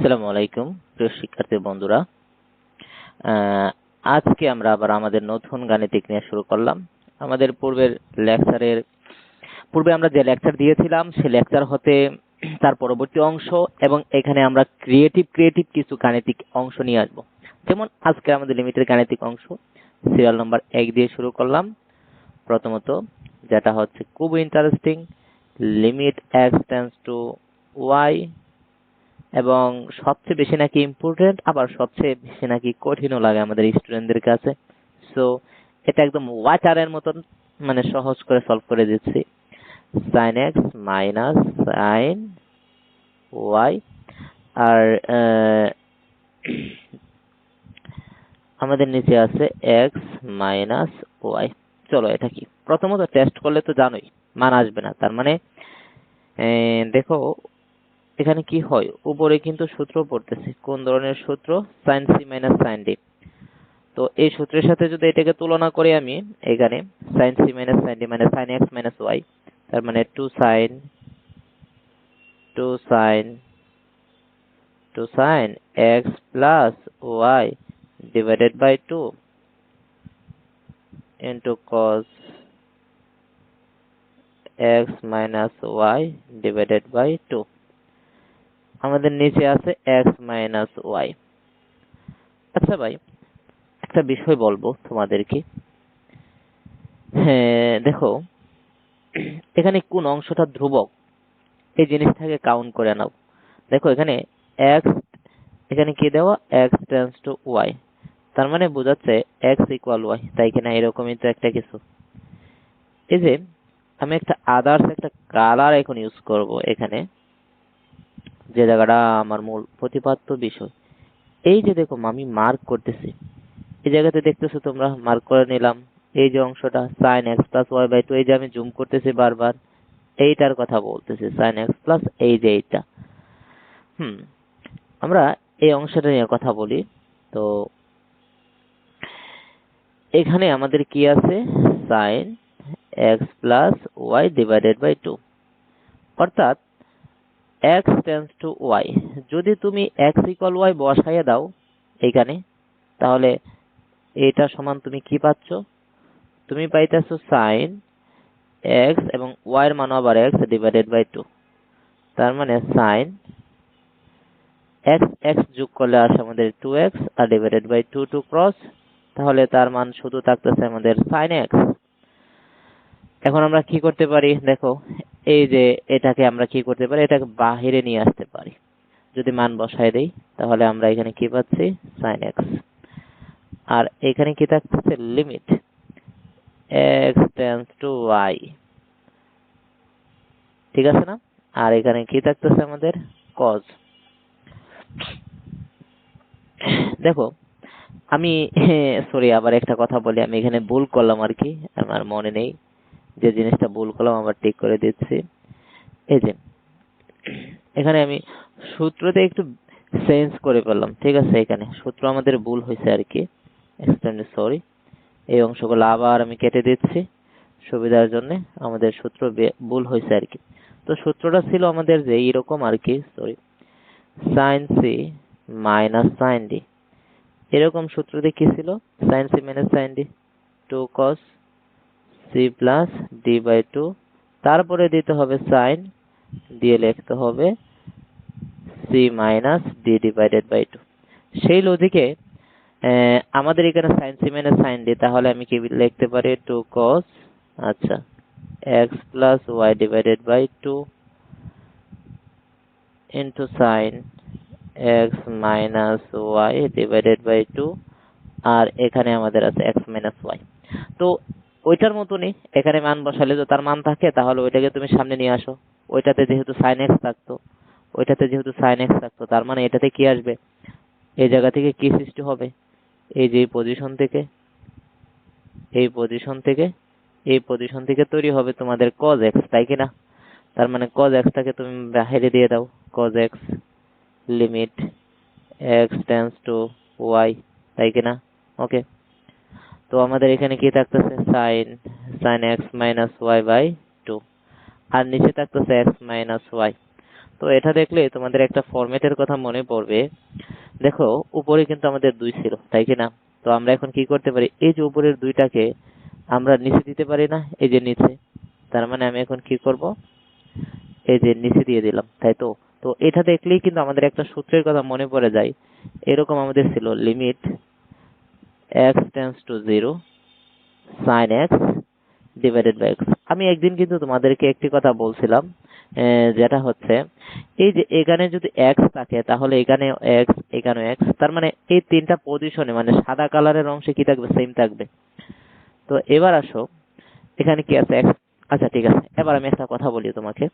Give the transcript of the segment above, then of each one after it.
আসসালামু আলাইকুম প্রিয় শিক্ষার্থী বন্ধুরা। আজকে আমরা আবার আমাদের নতুন গাণিতিক নিয়ে শুরু করলাম। আমাদের পূর্বে আমরা যে লেকচার দিয়েছিলাম সেই লেকচার হতে তার পরবর্তী অংশ এবং এখানে আমরা ক্রিয়েটিভ কিছু গাণিতিক অংশ নিয়ে আসবো। যেমন আজকে আমাদের লিমিটের গাণিতিক অংশ সিরিয়াল নাম্বার 1 দিয়ে শুরু করলাম। প্রথমত যেটা হচ্ছে খুব interesting, limit x tends to y, এবং সবচেয়ে বেশি নাকি ইম্পর্টেন্ট, আবার সবচেয়ে বেশি নাকি কঠিনও লাগে আমাদের স্টুডেন্টদের কাছে। সো এটা একদম ওয়াটারের মতন মানে সহজ করে সলভ করে দিচ্ছি। sin x minus sin y, আর আমাদের নিচে আছে x মাইনাস y। চলো এটা কি প্রথমত টেস্ট করলে তো জানোই মান আসবে না, তার মানে দেখো এখানে কি হয়, উপরে কিন্তু সূত্র পড়তেছে। কোন ধরনের সূত্র? sin c minus sin d। তো এই সূত্রের সাথে যদি এটাকে তুলনা করি আমি, এখানে sin c minus sin d মানে sin x মাইনাস y, তার মানে 2 sin x plus y divided by 2 into cos x minus y divided by 2। আমাদের নিচে আছে x মাইনাস y। আচ্ছা ভাই, একটা বিষয় বলবো তোমাদেরকে। হ্যাঁ দেখো, এখানে কোন অংশটা ধ্রুবক এই জিনিসটাকে কাউন্ট করে নাও। দেখো এখানে x, এখানে কি দেওয়া x টেন্ডস টু y, তার মানে বোঝাচ্ছে x ইকুয়াল y, তাই কিনা? এরকমই তো একটা কিছু। এই যে আমি একটা আদার্স একটা কালার এখন ইউজ করব এখানে, যে জায়গাটা আমার মূল প্রতিপাদ্য বিষয়। এই যে দেখো আমি মার্ক করতেছি, এই জায়গাতে দেখতেছো তোমরা, মার্ক করে নিলাম। এই যে অংশটা sin x plus y by 2, এই যে আমি জুম করতেছি বারবার, এইটার কথা বলতেছি sin x প্লাস এই যে এইটা। আমরা এই অংশটা নিয়ে কথা বলি। তো এখানে আমাদের কি আছে? sin x plus y divided by 2, অর্থাৎ x টেন্ডস টু y। যদি তুমি x ইকুয়াল y বসাইয়ে দাও এইখানে, তাহলে এটা সমান তুমি কি পাচ্ছ? তুমি পাইতেছো sin x এবং y এর মান আবার x ডিভাইডেড বাই 2, তার মানে sin x x যোগ করলে আসে আমাদের 2x R divided by 2 cross, তাহলে তার মান শুধু থাকতেছে আমাদের sin x। এখন আমরা কি করতে পারি? দেখো এই যে এটাকে আমরা কি করতে পারি, এটাকে বাহিরে নিয়ে আসতে পারি। যদি মান বসায় দেই তাহলে আমরা এখানে কি পাচ্ছি? sin x। আর এখানে কি থাকতেছে? Limit x tends to y, ঠিক আছে না? আর এখানে কি থাকতেছে আমাদের? cos। দেখো আমি সরি, আবার একটা কথা বলি, আমি এখানে ভুল করলাম আর কি, আমার মনে নেই যে জিনিসটা ভুল করলাম, আবার ঠিক করে দিচ্ছি। এই যে এখানে আমি সূত্রতে একটু চেঞ্জ করে ফেললাম, ঠিক আছে? এখানে সূত্র আমাদের ভুল হয়েছে আর কি, এক্সট্রিমলি সরি। এই অংশগুলো আবার আমি কেটে দিচ্ছি সুবিধার জন্য, আমাদের সূত্র ভুল হয়েছে আর কি। তো সূত্রটা ছিল আমাদের যে এইরকম আর কি, sorry, sin c minus sin d। এরকম সূত্রতে কি ছিল? sin c minus sin d 2 cos c plus d by 2, তারপরে দিতে হবে sin, দিয়ে লিখতে হবে c minus d divided by 2। সেই লজিকে আমাদের এখানে sin c minus sin d, তাহলে আমি কি লিখতে পারি? 2 cos আচ্ছা x plus y divided by 2 into sin x minus y divided by 2, আর এখানে আমাদের আছে x মাইনাস y। তো ওইটার মতনই এখানে মান বসালে তো তার মান থাকে, তাহলে ওইটাকে তুমি সামনে নিয়ে আসো। ওইটাতে যেহেতু sin x থাকতো, তার মানে এটাতে কি আসবে? এই জায়গা থেকে কি সৃষ্টি হবে? এই যে এই পজিশন থেকে তৈরি হবে তোমাদের cos x, তাই কিনা? তার মানে cos x টাকে তুমি বাইরে দিয়ে দাও, cos x limit x tends to y, তাই কিনা? ওকে, তো আমাদের এখানে কি থাকতেছে? sin x minus y by 2, আর নিচে থাকতেছে x মাইনাস y। তো এটা দেখলে তোমাদের একটা ফরম্যাটের কথা মনে পড়বে। দেখো উপরে কিন্তু আমাদের 2 ছিল, তাই কি না? তো আমরা এখন কি করতে পারি, এই যে উপরের 2টাকে আমরা নিচে দিতে পারি না, এই যে নিচে। তার মানে আমি এখন কি করব, এই যে নিচে দিয়ে দিলাম, তাই তো? তো এটা দেখলেই কিন্তু আমাদের একটা সূত্রের কথা মনে পড়ে যায়। এরকম আমাদের ছিল limit x tends to 0 sin x divided by x। আমি একদিন কিন্তু তোমাদেরকে একটি কথা বলছিলাম, যেটা হচ্ছে এই যে এখানে যদি x থাকে তাহলে এখানে x, এখানে x, তার মানে এই 3টা পজিশনে মানে সাদা কালারের অংশে কি থাকবে, সেম থাকবে। তো এবার আসো এখানে কি আছে, x। আচ্ছা ঠিক আছে, এবার আমি একটা কথা বলি তোমাকে,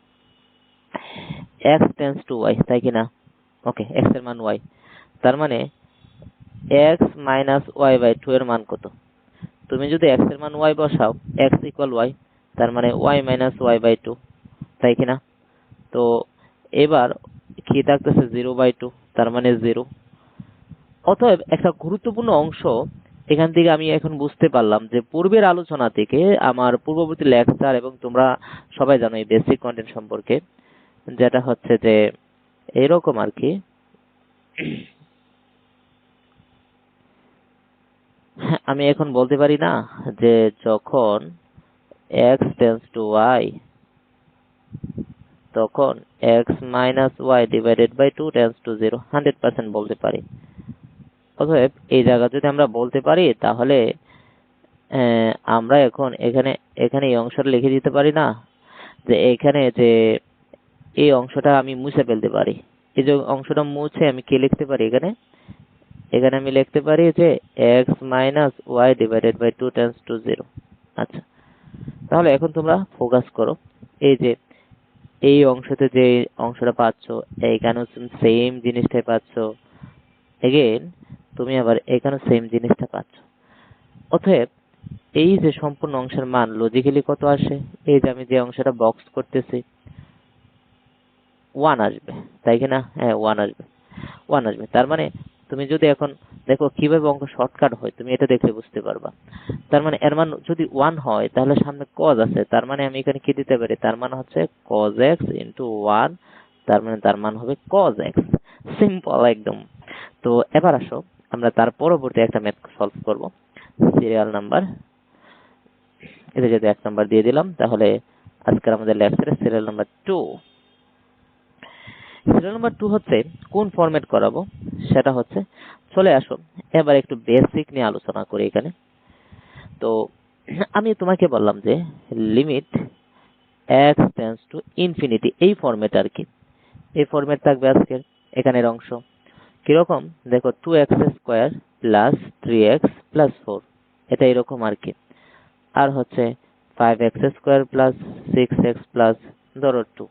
x টেন্ডস টু y, তাই কি না? ওকে, x এর মান y, তার মানে x মাইনাস y বাই 2 এর মান কত? তুমি যদি x এর মান y বসাও, x ইকুয়াল y, তার মানে y মাইনাস y বাই 2, তাই কি না? তো এবার কি থাকতেছে 0/2, তার মানে 0। অতএব একটা গুরুত্বপূর্ণ অংশ এখান থেকে আমি এখন বুঝতে পারলাম যে পূর্বের আলোচনা থেকে, আমার পূর্ববর্তী লেকচার এবং তোমরা সবাই জানো এই বেসিক কন্টেন্ট সম্পর্কে, যেটা হচ্ছে যে এরকম আর কি। আমি এখন বলতে পারি না যে যখন x টেন্ডস টু y তখন x minus y divided by 2 tends to 0, 100% বলতে পারি। অতএব এই জায়গা যদি আমরা বলতে পারি তাহলে আমরা এখন এখানে এখানে এই অংশটা লিখে দিতে পারি না, যে এখানে যে এই অংশটা আমি মুছে ফেলতে পারি। এই যে অংশটা মুছে আমি কি লিখতে পারি, এখানে এখানে আমি লিখতে পারি যে x minus y divided by 2 tends to 0। আচ্ছা, তাহলে এখন তোমরা ফোকাস করো, এই যে এই অংশতে যে অংশটা পাচ্ছ, এইখানেও সেম জিনিসটাই পাচ্ছ, এগেইন তুমি আবার এখানেও সেম জিনিসটা পাচ্ছ। অতএব এই যে সম্পূর্ণ অংশের মান লজিক্যালি কত আসে, এই যে আমি যে অংশটা বক্স করতেছি 1 আসবে, তাই কি না? হ্যাঁ 1 আসবে, 1 আসবে। তার মানে তুমি যদি এখন দেখো কিভাবে অঙ্ক শর্টকাট হয়, তুমি এটা দেখলে বুঝতে পারবা। তার মানে এর মান যদি 1 হয় তাহলে সামনে cos আছে, তার মানে আমি এখানে কি দিতে পারি, তার মানে হচ্ছে cos x ইন্টু 1, তার মানে তার মান হবে cos x। সিম্পল একদম। তো এবার আসো আমরা তার পরবর্তী একটা ম্যাথ সলভ করব। সিরিয়াল নাম্বার, এটা যদি 1 নাম্বার দিয়ে দিলাম, তাহলে আজকের আমাদের লেকচারে সিরিয়াল নাম্বার 2। সিরিয়াল নাম্বার 2 হচ্ছে কোন ফরম্যাট করাবো, সেটা হচ্ছে, চলে আসো এবার একটু বেসিক নিয়ে আলোচনা করি এখানে। তো আমি তোমাকে বললাম যে limit x tends to infinity, এই ফরম্যাট আর কি, এই ফরম্যাট থাকবে আজকের এখানের অংশ। কিরকম দেখো, 2x square plus 3x plus 4, এটা এরকম আর কি। আর হচ্ছে 5x square plus 6x plus ধরো 2,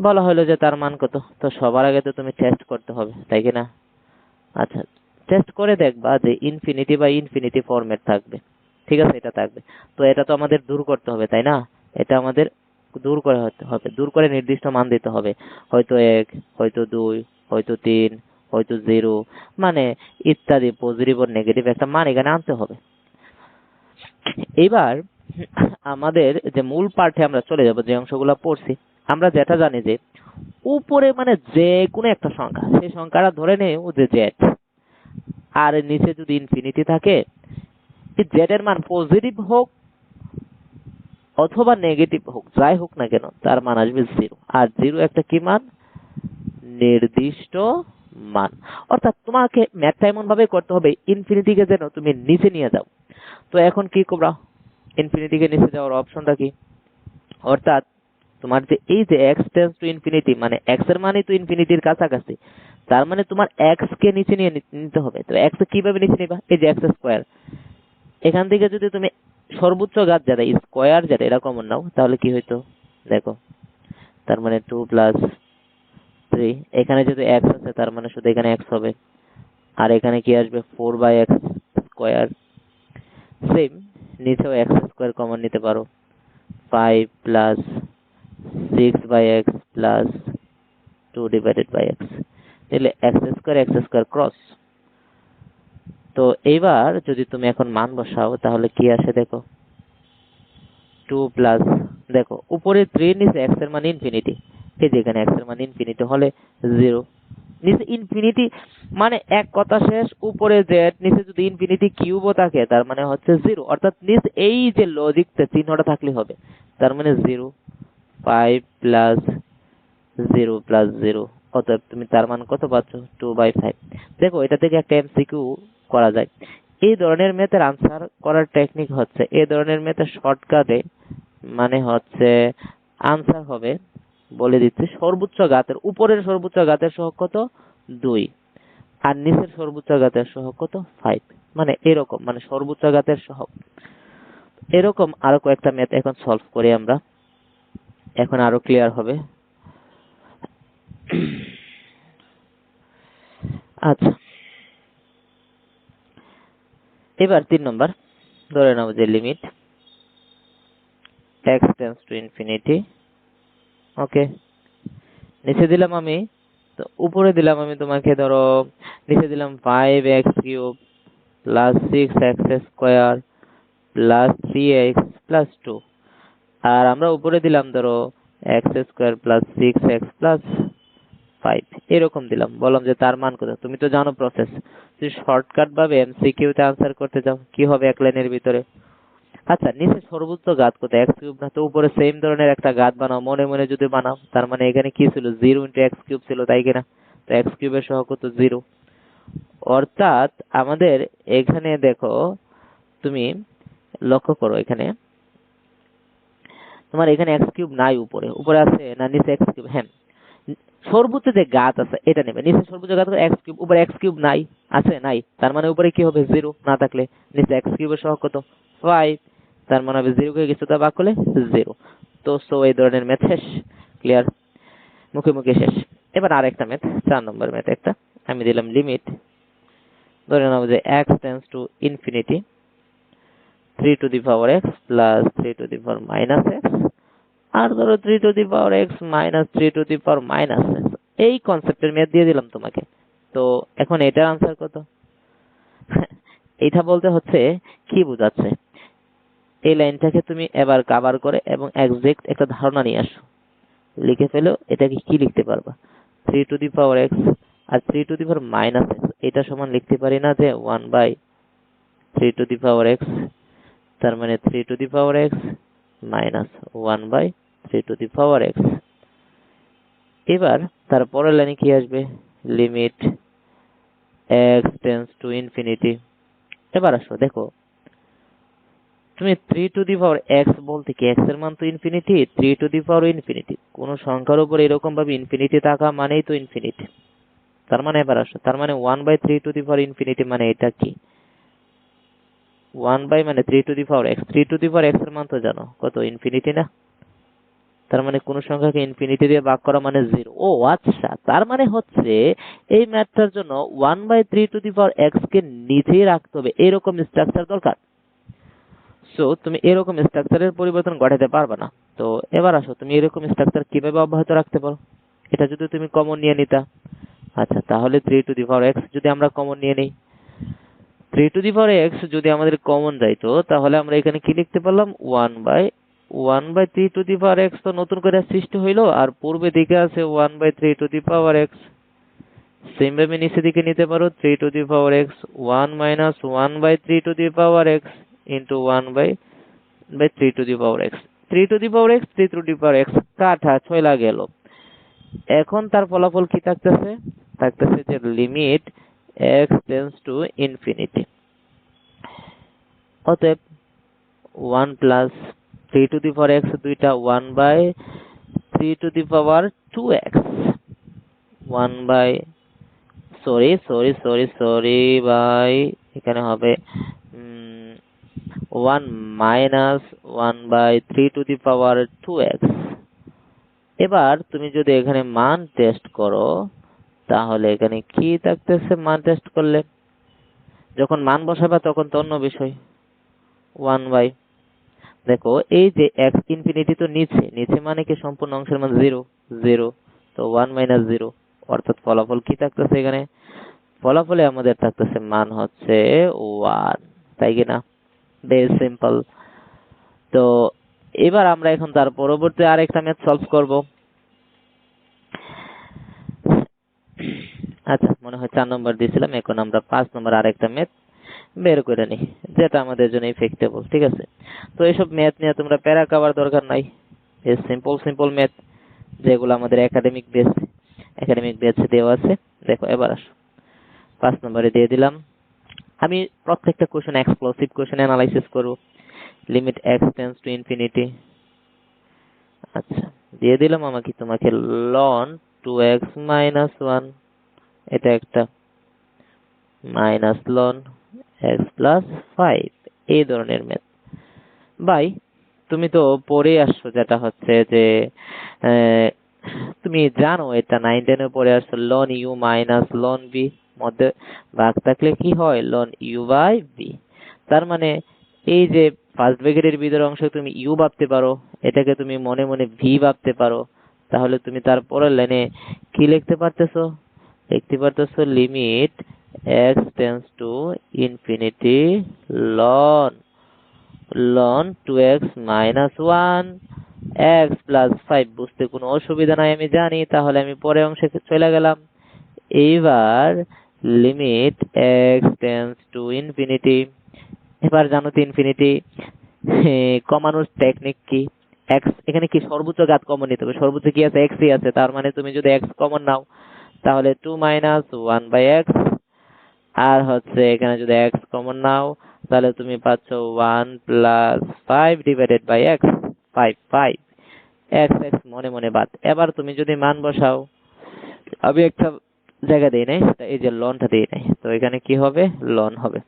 বলা হলো যে তার মান কত। তো সবার আগে তো তুমি টেস্ট করতে হবে, তাই কি না? আচ্ছা, টেস্ট করে দেখবা যে ইনফিনিটি বা ইনফিনিটি ফরম্যাট থাকবে, ঠিক আছে, এটা থাকবে। তো এটা তো আমাদের দূর করতে হবে, তাই না? এটা আমাদের দূর করে হবে, দূর করে নির্দিষ্ট মান দিতে হবে, হয়তো 1, হয়তো 2, হয়তো 3, হয়তো 0, মানে ইত্যাদি পজিটিভ ও নেগেটিভ একটা মান এখানে আনতে হবে। এবার আমাদের যে মূল পাঠে আমরা চলে যাব, যে অংশগুলো পড়ছি, আমরা যেটা জানি যে উপরে মানে যে কোনো একটা সংখ্যা, সেই সংখ্যাটা ধরে নেও যে জেড, আর নিচে যদি ইনফিনিটি থাকে, জেড এর মান পজিটিভ হোক অথবা নেগেটিভ হোক, যাই হোক না কেন, তার মান আসবে 0। আর 0 একটা কি মান, নির্দিষ্ট মান। অর্থাৎ তোমাকে ম্যাথটা এমন ভাবে করতে হবে ইনফিনিটিকে যেন তুমি নিচে নিয়ে যাও। তো এখন কি করবা, ইনফিনিটিকে নিচে যাওয়ার অপশনটা কি, অর্থাৎ তোমার যে এই যে x টেন্ডস টু ইনফিনিটি, মানে x এর মানে তো ইনফিনিটির কাছাকাছি, তার মানে তোমার x কে নিচে নিয়ে নিতে হবে। তো x কিভাবে নিচে নিবা, এই যে x স্কয়ার, এখান থেকে যদি তুমি সর্বোচ্চ ঘাত যেটা স্কয়ার যেটা এটা কমন নাও, তাহলে কি হইতো দেখো, তার মানে 2 প্লাস 3, এখানে যদি x আছে তার মানে শুধু এখানে x হবে, আর এখানে কি আসবে 4/x স্কয়ার। সেম নিচেও x স্কয়ার কমন নিতে পারো, 5 plus 6/x plus 2 divided by x, তাহলে x স্কয়ার ক্রস। তো এইবার যদি তুমি এখন মান বসাও তাহলে কি আসে দেখো, 2 প্লাস, দেখো উপরে 3, নিচে x এর মান ইনফিনিটি, এই যে এখানে এক্স এর মান ইনফিনিটি হলে 0, নিচে ইনফিনিটি মানে এক কথা শেষ, উপরে জেড, নিচে যদি ইনফিনিটি কিউবও থাকে তার মানে হচ্ছে 0, অর্থাৎ নিচে এই যে লজিকটা চিহ্নটা থাকলে হবে, তার মানে 0 5 প্লাস 0 প্লাস 0, অতএব তুমি তার মান কত পাচ্ছ 2/5। দেখো এটা থেকে একটা এমসিকিউ করা যায়। এই ধরনের ম্যাথের আনসার করার টেকনিক হচ্ছে, এই ধরনের ম্যাথের শর্টকাটে মানে হচ্ছে আনসার হবে, বলে দিচ্ছি, সর্বোচ্চ ঘাতের উপরের সর্বোচ্চ ঘাতের সহগ কত 2 আর নিচের সর্বোচ্চ ঘাতের সহগ কত 5, মানে এরকম, মানে সর্বোচ্চ ঘাতের সহগ। এরকম আরো কয়েকটা ম্যাথ এখন সলভ করি আমরা, এখন আরো ক্লিয়ার হবে। আচ্ছা, এবার 3 নম্বর ধরে নাও যে limit x tends to infinity, okay, নিচে দিলাম আমি, তো উপরে দিলাম আমি তোমাকে, ধরো নিচে দিলাম 5x cube plus 6x square plus 3x plus 2, আর আমরা উপরে দিলাম ধরো x square plus 6x plus 5, এরকম দিলাম, বললাম যে তার মান কত। তুমি তো জানো প্রসেস, যদি শর্টকাট ভাবে এমসিকিউ তে আনসার করতে চাও কি হবে এক লাইনের ভিতরে। আচ্ছা, নিচে সর্বোচ্চ ঘাত কত, এক্স কিউব না, তো উপরে সেম ধরনের একটা ঘাত বানাও, মনে মনে যদি বানাও, তার মানে এখানে কি ছিল 0 ইন্টু এক্স কিউব ছিল, তাই কিনা, তো এক্স কিউবের সহগ কত 0, অর্থাৎ আমাদের এখানে দেখো, তুমি লক্ষ্য করো এখানে তোমার এখানে এক্স কিউব নাই, উপরে উপরে আছে না নিচে এক্স কিউব, হ্যাঁ সর্বোচ্চ যে ঘাত আছে এটা নেবে, নিচে সর্বোচ্চ ঘাত এক্স কিউব, উপরে এক্স কিউব নাই, আছে নাই, তার মানে উপরে কি হবে 0, না থাকলে নিচে এক্স কিউবের সহগ কত 5, তার মানে হবে 0 কে কিছুটা ভাগ করলে 0। তো সো এই ধরনের ম্যাথ শেষ, ক্লিয়ার, মুখে মুখে শেষ। এবার আরেকটা ম্যাথ, 4 নম্বর ম্যাথ একটা, আমি দিলাম লিমিট, ধরে নাও যে x tends to infinity 3 to the power x plus 3 to the power minus x, আর ধরো 3 to the power x minus 3 to the power minus x, এই কনসেপ্টের ম্যাথ দিয়ে দিলাম তোমাকে। তো এখন এটার আনসার কত? এটা বলতে হচ্ছে কি বোঝাচ্ছে, এই লাইনটাকে তুমি এবার কভার করে এবং এক্সাক্ট একটা ধারণা নিয়ে আসো, লিখে ফেলো এটাকে কি লিখতে পারবা, 3 টু দি পাওয়ার x আর 3 to the power minus x, এটা সমান লিখতে পারি না যে 1/3 টু দি পাওয়ার x, তার মানে 3 to the power x minus 1/3 to the power x। এবার তারপরের লাইনে কি আসবে, limit x tends to infinity. এবার আসো দেখো, তুমি 3 টু দি পাওয়ার x বলতে কি, x এর মান তো infinity, 3 to the power infinity, কোন সংখ্যার উপর এরকম ভাবে ইনফিনিটি থাকা মানেই তো ইনফিনিটি, তার মানে এবার আসো, তার মানে 1/3 টু দি পাওয়ার ইনফিনিটি মানে এটা কি, 1 বাই মানে 3 to the power x, 3 to the power x এর মান তো জানো কত, ইনফিনিটি না, তার মানে কোন সংখ্যাকে ইনফিনিটি দিয়ে ভাগ করা মানে 0। ও আচ্ছা, তার মানে হচ্ছে এই ম্যাথটার জন্য 1/3 টু দি পাওয়ার x কে নিচেই রাখতে হবে, এরকম স্ট্রাকচার দরকার। সো তুমি এরকম স্ট্রাকচারের পরিবর্তন ঘটাতে পারবে না। তো এবার আসো, তুমি এরকম স্ট্রাকচার কিভাবে অব্যাহত রাখতে পারো, এটা যদি তুমি কমন নিয়ে নিতা, আচ্ছা তাহলে 3 টু দি পাওয়ার x যদি আমরা কমন নিয়ে নিই, 3 টু দি পাওয়ার x যদি আমাদের কমন যাইতো, তাহলে আমরা এখানে কি লিখতে পারলাম, 1/3 টু দি পাওয়ার x তো নতুন করে সৃষ্টি হইলো, আর পূর্বে দিকে আছে 1/3 to the power x, same ভাবে নিচে দিকে নিতে পারো 3 to the power x 1 minus 1/3 to the power x into 1/3 to the power x, 3 to the power x 3 to the power x কাটা 6 লাগে গেল। এখন তার ফলাফল কি থাকতেছে, থাকতেছে যে limit x tends to infinity, অতএব 1 plus 3 to the power x দুইটা 1/3 to the power 2x, 1 by sorry by, এখানে হবে 1 minus 1/3 to the power 2x। এবার তুমি যদি এখানে মান টেস্ট করো, তাহলে এখানে কি থাকতেছে, মান টেস্ট করলে যখন মান বসাবা তখন তো অন্য বিষয়, 1 বাই, দেখো এই যে x ইনফিনিটি তো নিচে, নিচে মানে কি সম্পূর্ণ অংশের মান 0 0, তো 1 মাইনাস 0, অর্থাৎ ফলাফল কি থাকতেছে এখানে, ফলাফলে আমাদের থাকতেছে মান হচ্ছে 1, তাই কিনা, ভেরি সিম্পল। তো এবার আমরা এখন তার পরবর্তী আরেকটা ম্যাথ সলভ করব। আচ্ছা, মনে হয় 4 নম্বর দিয়েছিলাম, এখন আমরা 5 নম্বর আরেকটা ম্যাথ বের করে নিই যেটা আমাদের জন্য ইফেক্টেবল। ঠিক আছে, তো এইসব ম্যাথ নিয়ে তোমরা প্যারা খাওয়ার দরকার নাই, সিম্পল সিম্পল ম্যাথ যেগুলো আমাদের একাডেমিক বেসে দেওয়া আছে। দেখো এবার আসো, 5 নম্বরে দিয়ে দিলাম। আমি প্রত্যেকটা কোশ্চেন এক্সক্লুসিভ কোশ্চেন অ্যানালাইসিস করব। Limit x tends to infinity. আচ্ছা, দিয়ে দিলাম আমাকে তোমাকে লন 2x মাইনাস 1, এটা একটা, মাইনাস লন x প্লাস 5, এই ধরনের ম্যাথ। ভাই তুমি তো পড়ে আসছো, যেটা হচ্ছে যে তুমি জানো এটা 9, 10 পড়ে আসছো, ln U minus ln B, মধ্যে ভাগ থাকলে কি হয়, লন ইউ বাই বি। তার মানে এই যে ফার্স্ট ব্র্যাকেটের ভিতরে অংশ তুমি ইউ ভাবতে পারো, এটাকে তুমি মনে মনে ভি ভাবতে পারো। তাহলে তুমি তারপরের লাইনে কি লিখতে পারতেছো, limit x tends to infinity ln 2x minus 1 x plus 5। বুঝতে কোনো অসুবিধা নাই আমি জানি, তাহলে আমি পরের অংশে চলে গেলাম। এইবার limit x tends to infinity, এবার জানো তো ইনফিনিটি কমানোর টেকনিক কি। x এখানে কি সর্বোচ্চ ঘাত কমন নিতে হবে, সর্বোচ্চ কি আছে, x ই আছে। তার মানে তুমি যদি x কমন নাও তাহলে 2 মাইনাস 1 বাই x, আর হচ্ছে এখানে যদি x কমন নাও তাহলে তুমি পাচ্ছ 1 plus 5 divided by x, 5 x x মনে মনে বাদ। এবার তুমি যদি মান বসাও, আমি একটা জায়গা দিই নাই, এই যে লনটা দিই নাই, তো এখানে কি হবে, লন হবে।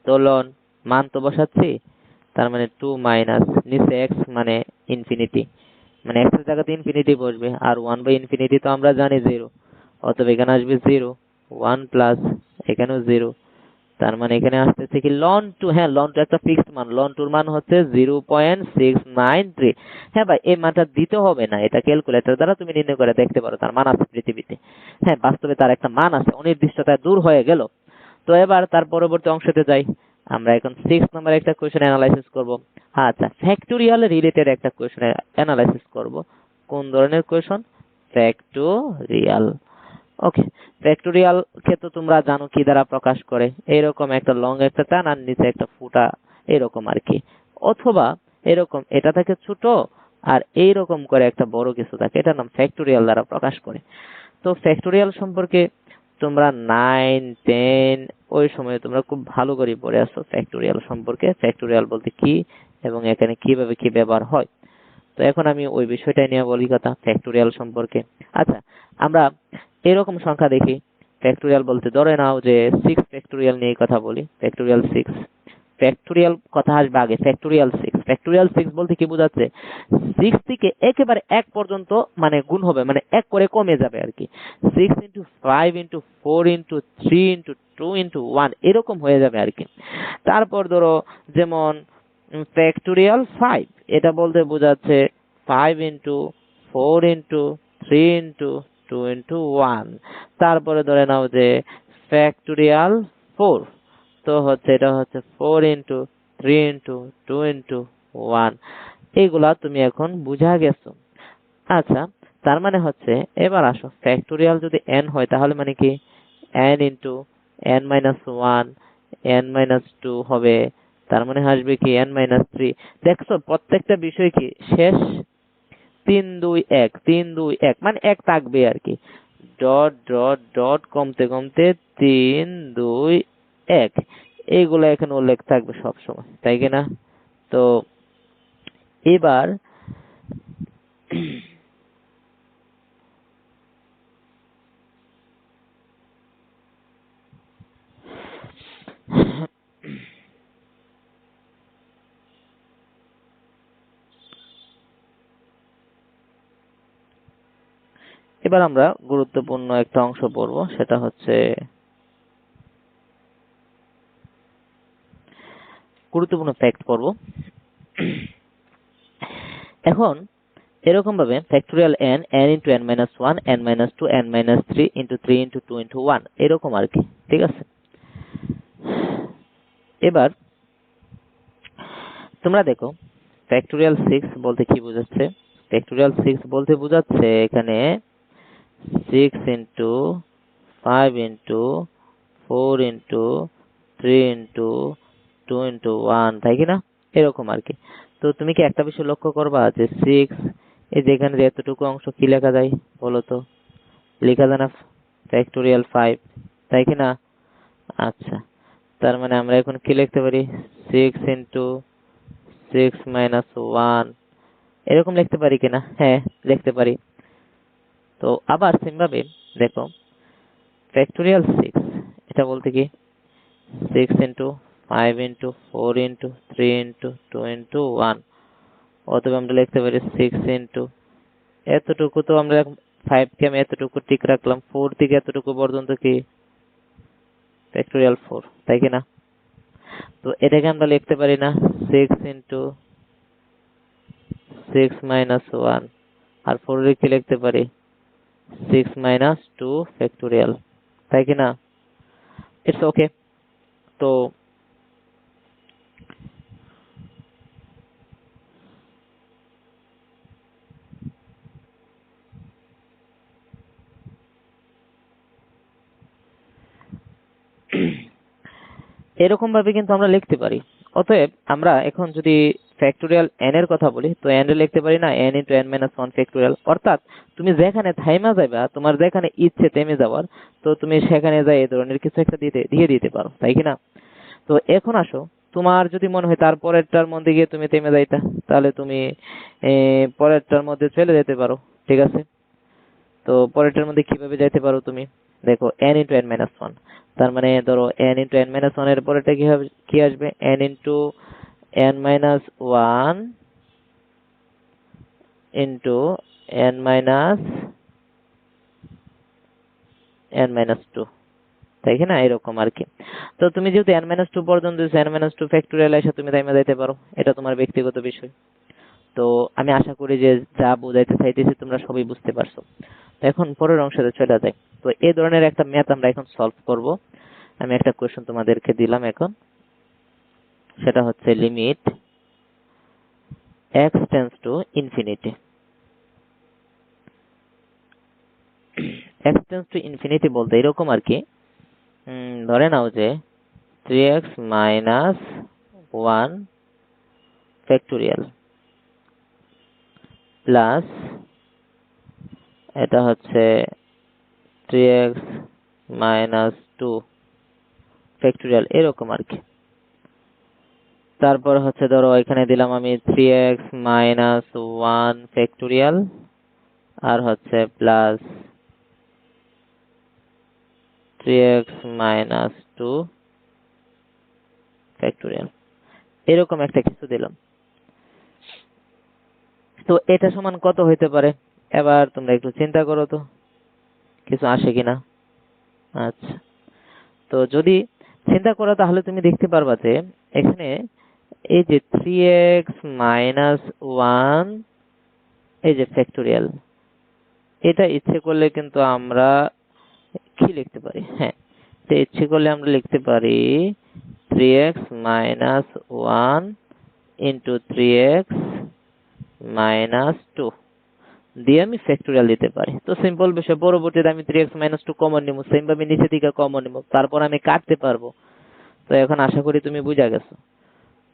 তো লন মান তো বসাচ্ছি, তার মানে 2 মাইনাস নিচে x মানে ইনফিনিটি, মানে x এর জায়গাতে ইনফিনিটি বসবে, আর 1 বাই ইনফিনিটি তো আমরা জানি 0, অতএব এখানে আসবে 0, 1 প্লাস এখানেও 0। তার মানে এখানে আসতেছে কি লন 2, হ্যাঁ লন 2 একটা ফিক্সড মান, লন 2 এর মান হচ্ছে 0.693। হ্যাঁ ভাই, এই মানটা দিতে হবে না, এটা ক্যালকুলেটর দ্বারা তুমি নির্ণয় করে দেখতে পারো, তার মান আছে পৃথিবীতে। হ্যাঁ, বাস্তবে তার একটা মান আছে, অনির্দিষ্টতায় দূর হয়ে গেল। তো এবার তার পরবর্তী অংশতে যাই, আমরা এখন 6 নম্বর একটা কোশ্চেন অ্যানালাইসিস করব। আচ্ছা, ফ্যাক্টোরিয়াল রিলেটেড একটা কোশ্চেন অ্যানালাইসিস করব। কোন ধরনের কোশ্চেন, ফ্যাক্টোরিয়াল। ওকে, ফ্যাক্টোরিয়াল কে তো তোমরা জানো কি দ্বারা প্রকাশ করে, এরকম একটা লং একটা টান আর নিচে একটা ফুটা, এরকম আর কি। অথবা এরকম এটা থাকে ছোট আর এইরকম করে একটা বড় কিছু থাকে, এটার নাম ফ্যাক্টোরিয়াল দ্বারা প্রকাশ করে। তো ফ্যাক্টোরিয়াল সম্পর্কে তোমরা 9, 10 ওই সময়ে তোমরা খুব ভালো করে পড়ে আসছো ফ্যাক্টোরিয়াল সম্পর্কে, ফ্যাক্টোরিয়াল বলতে কি এবং এখানে কিভাবে কি ব্যবহার হয়। তো এখন আমি ওই বিষয়টাই নিয়ে বলি কথা, ফ্যাক্টোরিয়াল সম্পর্কে। আচ্ছা, আমরা এরকম সংখ্যা দেখি ফ্যাক্টোরিয়াল বলতে, ধরে নাও যে 6 ফ্যাক্টোরিয়াল নিয়ে কথা বলি, ফ্যাক্টোরিয়াল 6। ফ্যাক্টোরিয়াল কথা আসবে আগে, ফ্যাক্টোরিয়াল 6। ফ্যাক্টোরিয়াল 6 বলতে কি বোঝাচ্ছে, 6 থেকে একেবারে 1 পর্যন্ত মানে গুণ হবে, মানে 1 করে কমে যাবে আর কি। 6 into 5 into 4 into 3 into 2 into 1 এরকম হয়ে যাবে আর কি। তারপর ধরো যেমন ফ্যাক্টোরিয়াল 5, এটা বলতে বোঝাচ্ছে 5 ইন্টু 4 ইন্টু 3 ইন্টু 2 ইন্টু 1। তারপরে ধরে নাও যে ফ্যাক্টোরিয়াল 4, তো হচ্ছে এটা হচ্ছে 4 ইন্টু 3 ইন্টু 2 ইন্টু 1। এইগুলা তুমি এখন বুঝা গেছো। আচ্ছা, তার মানে হচ্ছে এবার আসো, ফ্যাক্টোরিয়াল যদি n হয় তাহলে মানে কি n into n minus 1, n minus 2 হবে, তার মানে আসবে কি n মাইনাস 3। দেখছো প্রত্যেকটা বিষয় কি শেষ 3 2 1, 3 2 1 মানে 1 থাকবে আর কি, ডট ডট ডট কমতে কমতে 3 2 1, এইগুলো এখানে উল্লেখ থাকবে সব সময়, তাই কিনা? তো এবার এবার আমরা গুরুত্বপূর্ণ একটা অংশ পড়ব, সেটা হচ্ছে গুরুত্বপূর্ণ ফ্যাক্ট পড়ব। এখন এরকম ভাবে factorial n, n into n minus 1, n minus 2, n minus 3 into 3 into 2 into 1 এরকম আর কি, ঠিক আছে? এবার তোমরা দেখো ফ্যাক্টোরিয়াল 6 বলতে কি বোঝাচ্ছে। ফ্যাক্টোরিয়াল 6 বলতে বোঝাচ্ছে এখানে 6 into 5 into 4 into 3 into 2 into 1, তাই কি না? এরকম আর কি। তো তুমি কি একটা বিষয় লক্ষ্য করবা যে 6, এই যে এখানে যে এতটুকু অংশ কি লেখা যায় বলো তো? লেখা যায় না ফ্যাক্টোরিয়াল 5, তাই কি না? আচ্ছা, তার মানে আমরা এখন কি লিখতে পারি? 6 ইন্টু 6 মাইনাস 1, এরকম লিখতে পারি কিনা? হ্যাঁ, লিখতে পারি। তো আবার সেম ভাবে দেখো, ফ্যাক্টোরিয়াল 6 এটা বলতে কি 6 into 5 into 4 into 3 into 2 into 1, অথবা আমরা লিখতে পারি 6 ইন্টু এতটুকু, তো আমরা 5 কে আমি এতটুকু ঠিক রাখলাম, 4 থেকে এতটুকু পর্যন্ত কি ফ্যাক্টোরিয়াল 4, তাই কি না? তো এটাকে আমরা লিখতে পারি না 6 ইন্টু 6 মাইনাস 1, আর 4 এর কি লিখতে পারি 6 মাইনাস 2 ফ্যাক্টোরিয়াল, তাই কি না? It's okay. তো এরকম ভাবে কিন্তু আমরা লিখতে পারি। অতএব আমরা এখন যদি ফ্যাক্টোরিয়াল n এর কথা বলি, তো n এর লিখতে পারি না n into n minus 1 factorial. অর্থাৎ তুমি যেখানে থাইমা যাবা, তোমার যেখানে ইচ্ছে থেমে যাওয়ার, তো তুমি সেখানে যাই এই ধরনের কিছু একটা দিয়ে দিতে পারো, তাই কি না? তো এখন আসো, তোমার যদি মনে হয় তারপরেরটার মধ্যে গিয়ে তুমি থেমে যাইতা, তাহলে তুমি পরেরটার মধ্যে চলে যেতে পারো, ঠিক আছে? তো পরেরটার মধ্যে কিভাবে যাইতে পারো তুমি? দেখো n ইন্টু n মাইনাস 1, তার মানে ধরো n ইন্টু n মাইনাস 1 এর পরেরটা কি হবে, কি আসবে? n into n minus 1 into n minus n minus 2, তাই কি না? এরকম আর কি। তো তুমি যেহেতু n মাইনাস 2 পর্যন্ত n মাইনাস 2 ফ্যাক্টোরিয়াল এসে তুমি টাইমে যাইতে পারো, এটা তোমার ব্যক্তিগত বিষয়। তো আমি আশা করি যে যা বোঝাইতে চাইতেছি তোমরা সবই বুঝতে পারছো। তো এখন পরের অংশে চলে যাই। তো এই ধরনের একটা ম্যাথ আমরা এখন সলভ করব। আমি একটা কোয়েশ্চেন তোমাদেরকে দিলাম এখন, সেটা হচ্ছে limit x tends to infinity. x tends to infinity বলতে এরকম আর কি, ধরে নাও যে 3x মাইনাস 1 ফ্যাক্টোরিয়াল প্লাস এটা হচ্ছে 3x মাইনাস 2 ফ্যাক্টোরিয়াল, এরকম আর কি। তারপর হচ্ছে ধরো এখানে দিলাম আমি 3x মাইনাস 1 ফ্যাক্টোরিয়াল আর হচ্ছে প্লাস 3x মাইনাস 2 ফ্যাক্টোরিয়াল, এরকম একটা কিছু দিলাম। তো এটা সমান কত হইতে পারে? এবার তোমরা একটু চিন্তা করো তো, কিছু আসে কিনা। আচ্ছা, তো যদি চিন্তা করো তাহলে তুমি দেখতে পারবা যে এখানে এই যে 3x মাইনাস 1, এই যে ফ্যাক্টোরিয়াল, এটা ইচ্ছে করলে কিন্তু আমরা কি লিখতে পারি? হ্যাঁ, তো ইচ্ছে করলে আমরা লিখতে পারি 3x minus 1 into 3x minus 2 দিয়ে আমি ফ্যাক্টোরিয়াল দিতে পারি। তো সিম্পল বিষয়, পরবর্তীতে আমি 3x মাইনাস 2 কমন নিব, সেম ভাবে নিচে দিকে কমন নিব, তারপর আমি কাটতে পারবো। তো এখন আশা করি তুমি বুঝা গেছো।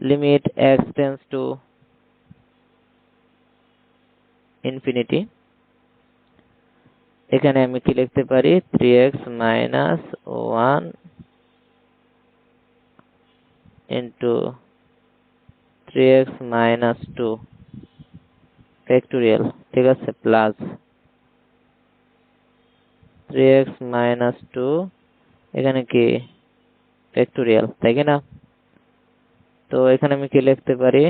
Limit x tends to infinity, এখানে আমি কি লিখতে পারি 3x minus 1 into 3x minus 2 factorial, ঠিক আছে, প্লাস 3x মাইনাস 2, এখানে কি ফ্যাক্টোরিয়াল, তাই কি না? তো এখানে আমি কি লিখতে পারি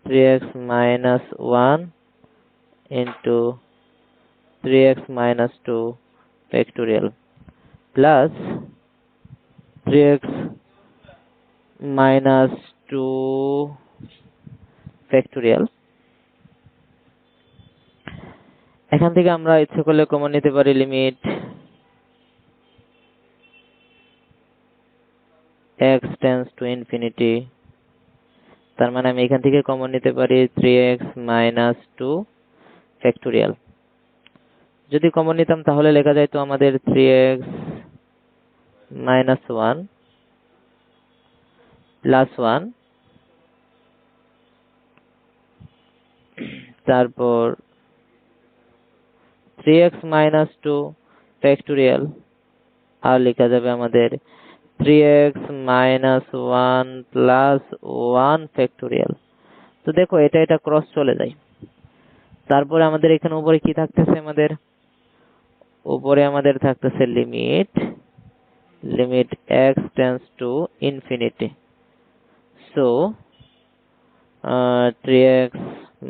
3x minus 1 into 3x minus 2 factorial plus 3x minus 2 factorial. এখান থেকে আমরা ইচ্ছে করলে কমন নিতে পারি limit x tends to infinity, তার মানে আমি এখান থেকে কমন নিতে পারি 3x মাইনাস 2 ফ্যাক্টোরিয়াল। যদি কমন নিতাম তাহলে লেখা যায় তো আমাদের 3x minus 1 plus 1, তারপর 3x minus 2 factorial, আর লেখা যাবে আমাদের 3x minus 1 plus 1 factorial। তো দেখো এটা ক্রস চলে যায়। তারপরে আমাদের এখানে উপরে কি থাকতেছে, উপরে আমাদের থাকতেছে limit x tends to infinity, so 3x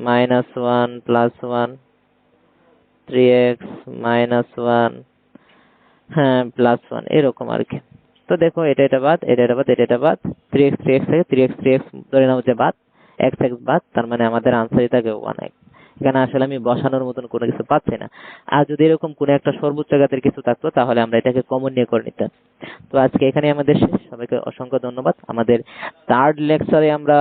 minus 1 plus 1, 3x minus 1 হ্যাঁ প্লাস 1, এরকম আর কি। তো দেখো এটা বাদ, এটা বাদ, এটা বাদ, 3x থেকে 3x ধরে নাও যে বাদ, x বাদ, তার মানে আমাদের আনসারই থাকে 1x। এখানে আসলে আমি বসানোর মতন কোনো কিছু পাচ্ছি না। আর যদি এরকম কোনো একটা সর্বোচ্চ ঘাতের কিছু থাকতো তাহলে আমরা এটাকে কমন নিয়ে করে নিতাম। তো আজকে এখানে আমাদের শেষ। সবাইকে অসংখ্য ধন্যবাদ। আমাদের থার্ড লেকচারে আমরা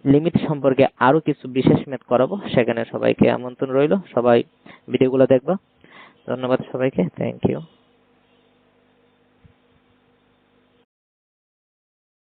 লিমিট সম্পর্কে আরো কিছু বিশেষ ম্যাথ করাবো, সেখানে সবাইকে আমন্ত্রণ রইল। সবাই ভিডিওগুলো দেখবা। ধন্যবাদ সবাইকে, থ্যাংক ইউ।